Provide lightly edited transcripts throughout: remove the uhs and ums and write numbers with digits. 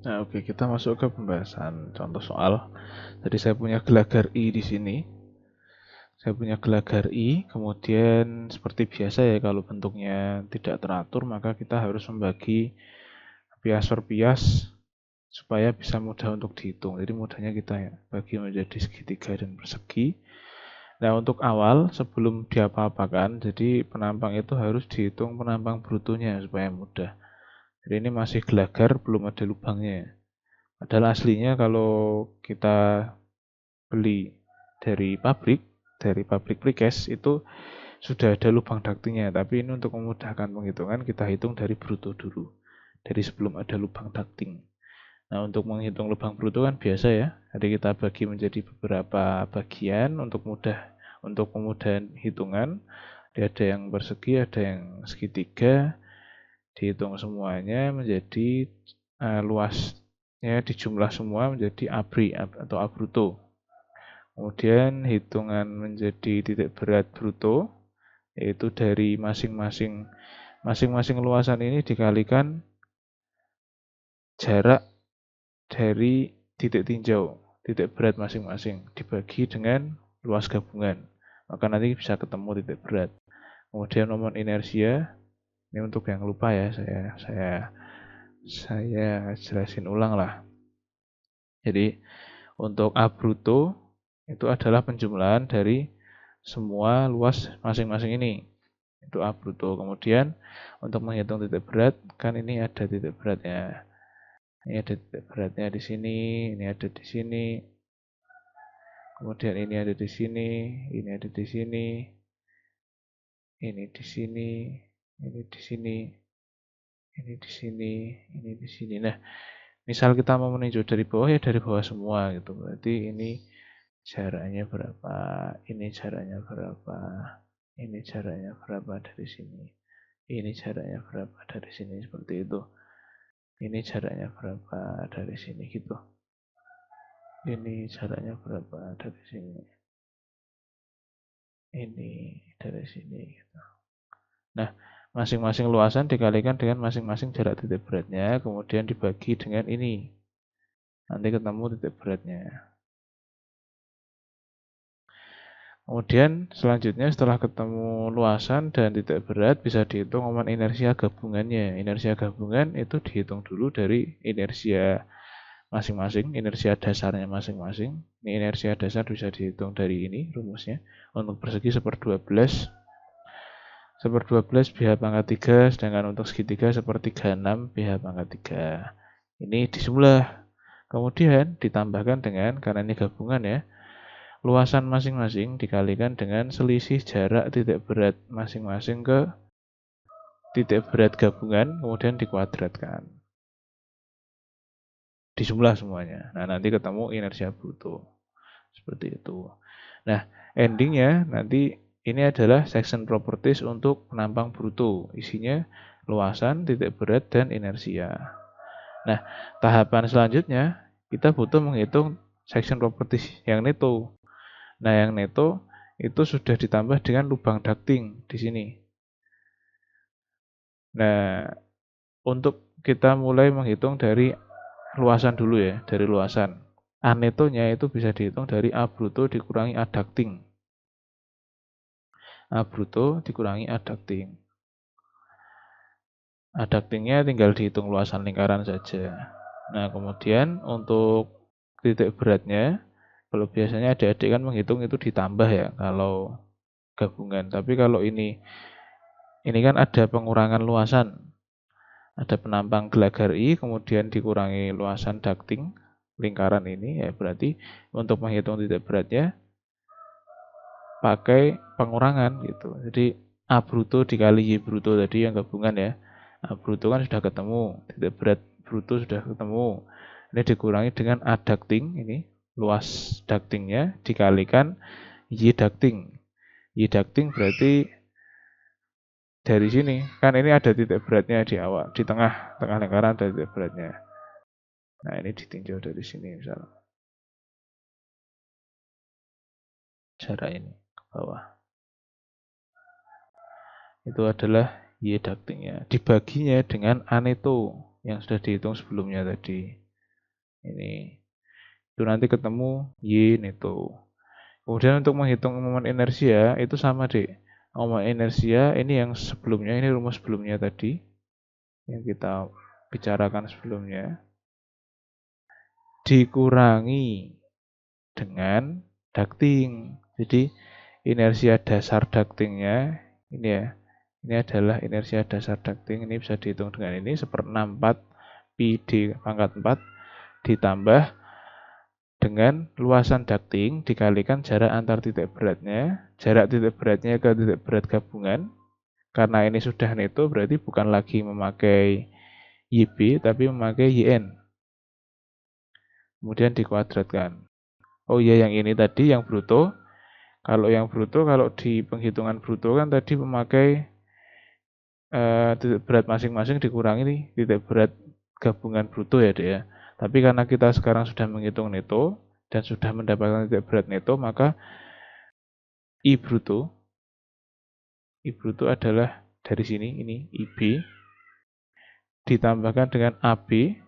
Nah, oke, kita masuk ke pembahasan contoh soal. Jadi saya punya gelagar I di sini. Saya punya gelagar I, kemudian seperti biasa ya kalau bentuknya tidak teratur, maka kita harus membagi pias per pias supaya bisa mudah untuk dihitung. Jadi mudahnya kita ya bagi menjadi segitiga dan persegi. Nah, untuk awal sebelum diapa-apakan, jadi penampang itu harus dihitung penampang brutonya supaya mudah. Jadi ini masih gelagar, belum ada lubangnya. Padahal aslinya kalau kita beli dari pabrik precast itu sudah ada lubang ductingnya. Tapi ini untuk memudahkan penghitungan kita hitung dari bruto dulu, dari sebelum ada lubang ducting. Nah, untuk menghitung lubang bruto kan biasa ya. Jadi kita bagi menjadi beberapa bagian untuk kemudahan hitungan. Jadi ada yang persegi, ada yang segitiga. Dihitung semuanya menjadi luasnya dijumlah semua menjadi ABRI atau A bruto. Kemudian hitungan menjadi titik berat bruto yaitu dari masing-masing luasan ini dikalikan jarak dari titik tinjau, titik berat masing-masing dibagi dengan luas gabungan. Maka nanti bisa ketemu titik berat. Kemudian momen inersia, ini untuk yang lupa ya, saya jelasin ulang lah. Jadi untuk A bruto itu adalah penjumlahan dari semua luas masing-masing ini. Itu A bruto. Kemudian untuk menghitung titik berat, kan ini ada titik beratnya. Ini ada titik beratnya di sini, ini ada di sini. Kemudian ini ada di sini, ini ada di sini, ini di sini, ini di sini, ini di sini, ini di sini. Nah, misal kita mau meninjau dari bawah ya dari bawah semua gitu. Berarti ini jaraknya berapa, ini jaraknya berapa, ini jaraknya berapa dari sini, ini jaraknya berapa dari sini, seperti itu. Ini jaraknya berapa dari sini gitu. Ini jaraknya berapa dari sini. Ini dari sini gitu. Nah, masing-masing luasan dikalikan dengan masing-masing jarak titik beratnya, kemudian dibagi dengan ini. Nanti ketemu titik beratnya. Kemudian selanjutnya setelah ketemu luasan dan titik berat bisa dihitung momen inersia gabungannya. Inersia gabungan itu dihitung dulu dari inersia masing-masing, inersia dasarnya masing-masing. Ini inersia dasar bisa dihitung dari ini rumusnya. Untuk persegi 1/12 1/12 BH pangkat 3, sedangkan untuk segitiga 1/36 BH pangkat 3. Ini disebutlah. Kemudian ditambahkan dengan, karena ini gabungan ya, luasan masing-masing dikalikan dengan selisih jarak titik berat masing-masing ke titik berat gabungan, kemudian dikuadratkan. Dijumlah semuanya. Nah, nanti ketemu inersia bruto. Seperti itu. Nah, endingnya nanti ini adalah section properties untuk penampang bruto. Isinya luasan, titik berat, dan inersia. Nah, tahapan selanjutnya kita butuh menghitung section properties yang neto. Nah, yang neto itu sudah ditambah dengan lubang ducting di sini. Nah, untuk kita mulai menghitung dari luasan dulu ya, dari luasan. A netonya itu bisa dihitung dari A bruto dikurangi A ducting. A bruto dikurangi A ducting. A ductingnya tinggal dihitung luasan lingkaran saja. Nah, kemudian untuk titik beratnya, kalau biasanya adik-adik kan menghitung itu ditambah ya, kalau gabungan. Tapi kalau ini kan ada pengurangan luasan. Ada penampang gelagar I, kemudian dikurangi luasan ducting, lingkaran ini, ya berarti untuk menghitung titik beratnya, pakai pengurangan gitu. Jadi A bruto dikali Y bruto tadi yang gabungan ya. A bruto kan sudah ketemu, titik berat bruto sudah ketemu. Ini dikurangi dengan A ducting, ini luas ductingnya dikalikan Y ducting. Y ducting berarti dari sini kan ini ada titik beratnya di awal, di tengah lingkaran ada titik beratnya. Nah, ini ditinjau dari sini misalnya. Jarak ini ke bawah. Itu adalah Y ductingnya. Dibaginya dengan aneto yang sudah dihitung sebelumnya tadi. Ini. Itu nanti ketemu Y neto. Kemudian untuk menghitung momen inersia itu sama deh. Momen inersia ini yang sebelumnya, ini rumus sebelumnya tadi yang kita bicarakan sebelumnya, dikurangi dengan ducting. Jadi inersia dasar ductingnya ini ya. Ini adalah inersia dasar ducting. Ini bisa dihitung dengan ini 1/64 pi d pangkat 4 ditambah dengan luasan ducting dikalikan jarak antar titik beratnya. Jarak titik beratnya ke titik berat gabungan. Karena ini sudah neto berarti bukan lagi memakai YB tapi memakai YN. Kemudian dikuadratkan. Oh iya, yang ini tadi yang bruto. Kalau yang bruto, kalau di penghitungan bruto kan tadi memakai titik berat masing-masing dikurangi nih, titik berat gabungan bruto ya deh ya. Tapi karena kita sekarang sudah menghitung neto dan sudah mendapatkan titik berat neto, maka I bruto adalah dari sini, ini IB ditambahkan dengan AB.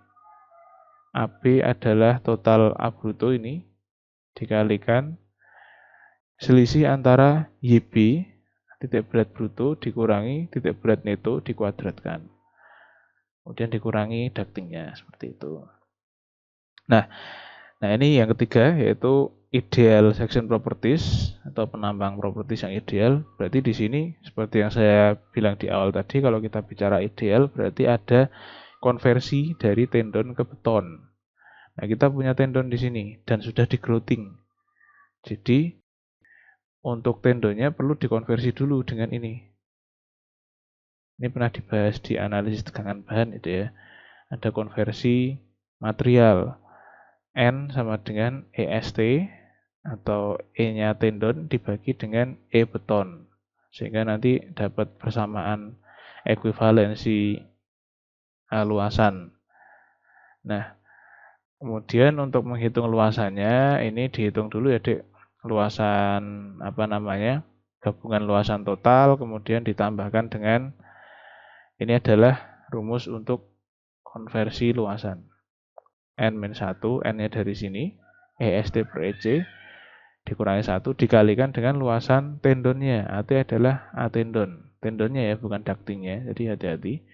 AB adalah total A bruto ini dikalikan selisih antara YB titik berat bruto dikurangi titik berat neto dikuadratkan. Kemudian dikurangi ductingnya seperti itu. Nah ini yang ketiga yaitu ideal section properties atau penambang properties yang ideal. Berarti di sini seperti yang saya bilang di awal tadi, kalau kita bicara ideal berarti ada konversi dari tendon ke beton. Nah, kita punya tendon di sini dan sudah di grouting. Jadi untuk tendonnya perlu dikonversi dulu dengan ini. Ini pernah dibahas di analisis tegangan bahan itu ya. Ada konversi material. N sama dengan EST atau E-nya tendon dibagi dengan E beton. Sehingga nanti dapat persamaan ekuivalensi luasan. Nah, kemudian untuk menghitung luasannya, ini dihitung dulu ya dek. Luasan gabungan luasan total, kemudian ditambahkan dengan ini adalah rumus untuk konversi luasan. N-1, N-nya dari sini, EST per EC, dikurangi 1, dikalikan dengan luasan tendonnya. AT adalah A tendon. Tendonnya ya, bukan ductingnya, jadi hati-hati.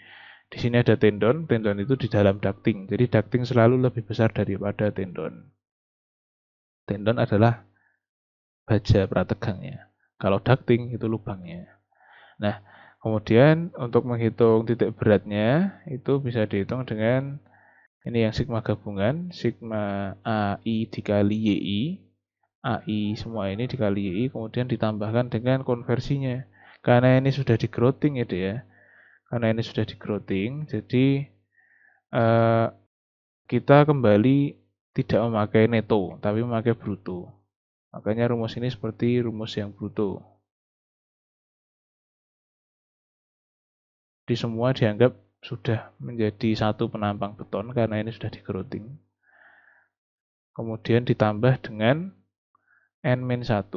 Di sini ada tendon itu di dalam ducting. Jadi ducting selalu lebih besar daripada tendon. Tendon adalah baja prategangnya. Kalau ducting itu lubangnya. Nah, kemudian untuk menghitung titik beratnya itu bisa dihitung dengan ini yang sigma gabungan, sigma AI dikali YI, AI semua ini dikali YI, kemudian ditambahkan dengan konversinya. Karena ini sudah di grouting ya. Karena ini sudah di grouting, jadi kita kembali tidak memakai neto, tapi memakai bruto. Makanya rumus ini seperti rumus yang bruto. Di semua dianggap sudah menjadi satu penampang beton karena ini sudah di grouting. Kemudian ditambah dengan N-1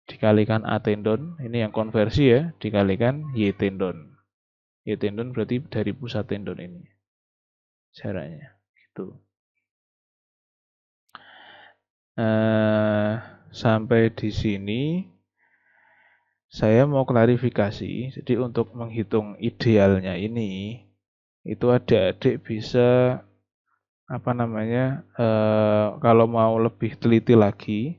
dikalikan A tendon, ini yang konversi ya, dikalikan Y tendon. Y tendon berarti dari pusat tendon ini. Jaraknya gitu. Sampai di sini saya mau klarifikasi. Jadi untuk menghitung idealnya ini itu adik-adik bisa kalau mau lebih teliti lagi.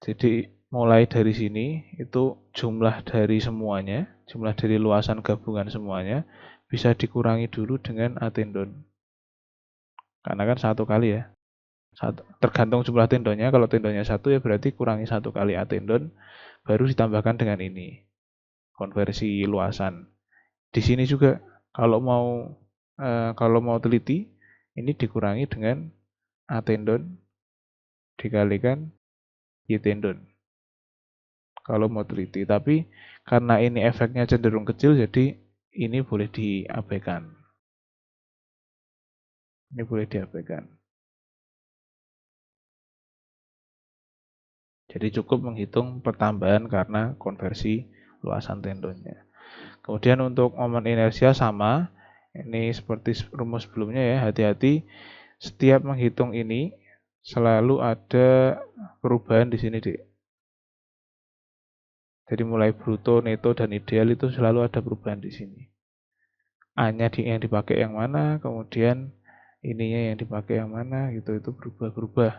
Jadi mulai dari sini itu jumlah dari semuanya, jumlah dari luasan gabungan semuanya bisa dikurangi dulu dengan A tendon. Karena kan satu kali ya. Tergantung jumlah tendonnya, kalau tendonnya 1 ya berarti kurangi 1 kali A tendon, baru ditambahkan dengan ini, konversi luasan. Di sini juga kalau mau teliti, ini dikurangi dengan A tendon dikalikan Y tendon. Kalau mau teliti, tapi karena ini efeknya cenderung kecil, jadi ini boleh diabaikan. Ini boleh diabaikan. Jadi cukup menghitung pertambahan karena konversi luasan tendonnya. Kemudian untuk momen inersia sama, Ini seperti rumus sebelumnya ya, hati-hati setiap menghitung ini selalu ada perubahan di sini, Dik. Jadi mulai bruto, neto, dan ideal itu selalu ada perubahan di sini. A-nya yang dipakai yang mana, kemudian ininya yang dipakai yang mana, gitu, itu berubah-berubah.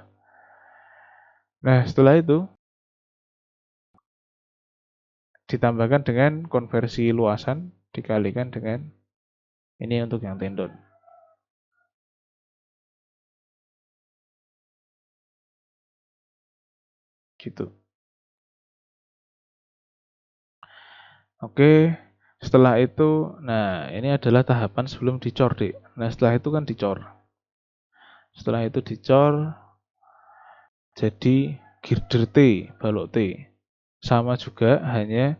Nah, setelah itu ditambahkan dengan konversi luasan dikalikan dengan ini untuk yang tendon. Gitu. Oke, setelah itu, nah ini adalah tahapan sebelum dicor, Dik. Nah, setelah itu kan dicor. Setelah itu dicor, jadi girder T, balok T. Sama juga, hanya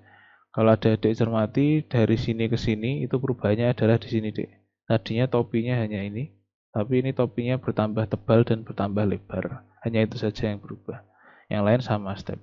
kalau ada adik cermati, dari sini ke sini, itu perubahannya adalah di sini, Dik. Tadinya topinya hanya ini, tapi ini topinya bertambah tebal dan bertambah lebar. Hanya itu saja yang berubah. Yang lain sama step.